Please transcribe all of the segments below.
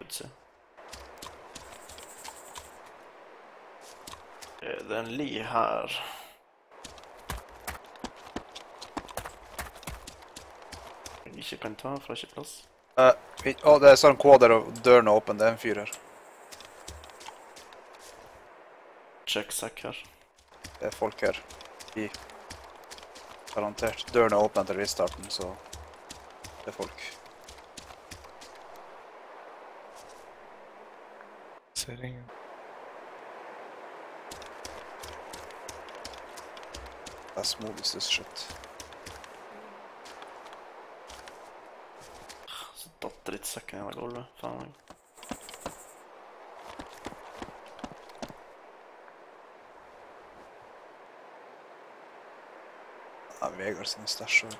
utsida. Det är en li här. Jeg ikke kan ta, for det er ikke plass. Det er sånn quad der, og døren er åpen. Det er en fyr her. Check sack her. Det er folk her. Garantert. Døren er åpen til restarten, så det er folk. Ser ingen. That's movies this shit. Så datt drittsekken gjennom gulvet. Faen meg. Ja, Vegard sine stæsjer.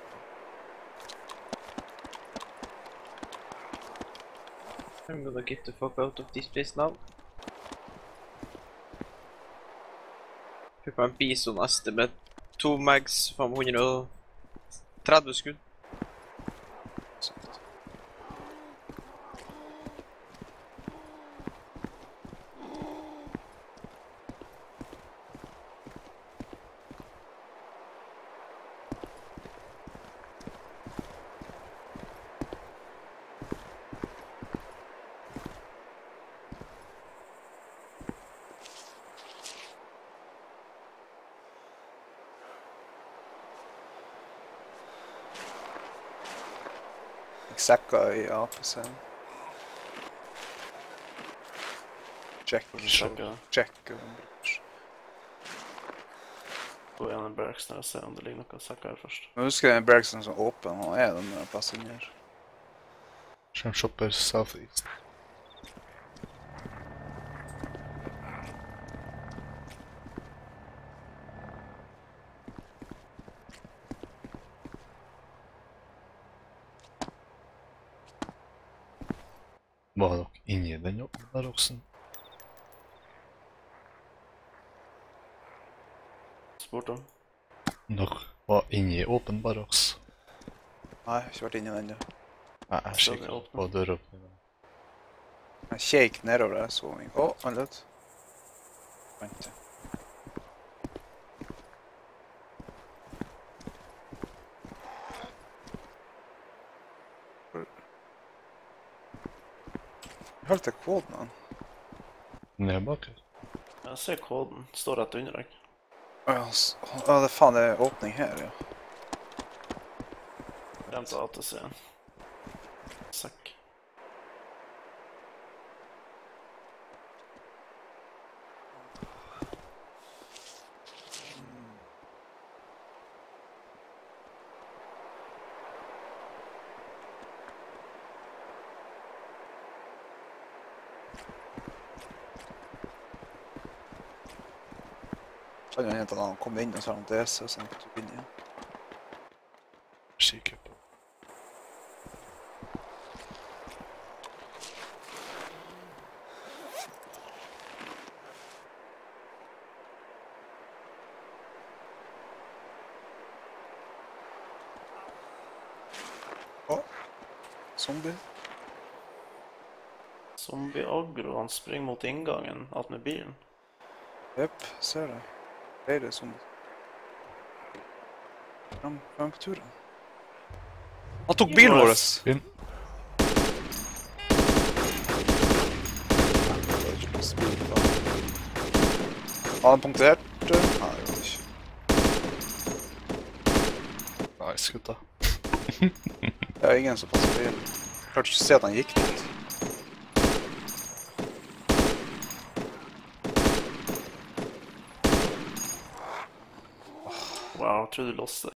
I'm gonna get the fuck out of this place now. Fikk meg en bison-aste med 2 mags, 530 skudd. Sekka i APC-en. Check. Check. Gå gjennom barracksen og se om det ligger noe sakker her først. Jeg husker den barracksen som åpen, og er den plass inni her. Som shopper southeast. Var dere inni den baroksen? Spurt om. Dere var inni åpen baroks? Nei, jeg har ikke vært inni den ennå. Nei, jeg kikker på døråpningen. Jeg kjekk nedover der, så jeg. Han lød. Vent. Jeg holdt til koden han. Ned bak her. Jeg ser koden. Står rett under deg. Ja, det faen det er åpning her, ja. Glemt ATC-en. Sekk. Kan jo hende at han kom inn og så har han DC og sånn tok inn igjen. Kikker på. Zombie. Zombie aggro, han springer mot inngangen, alt med bilen. Jepp, ser det. Det er zombie. Fram på turen. Han tok bilen vår! Fin. Har han punktert? Nei, det gjorde det ikke. Nice, gutta. Det er ingen som passer bilen. Klarte ikke å se at han gikk dit. Wow, jeg tror du låste.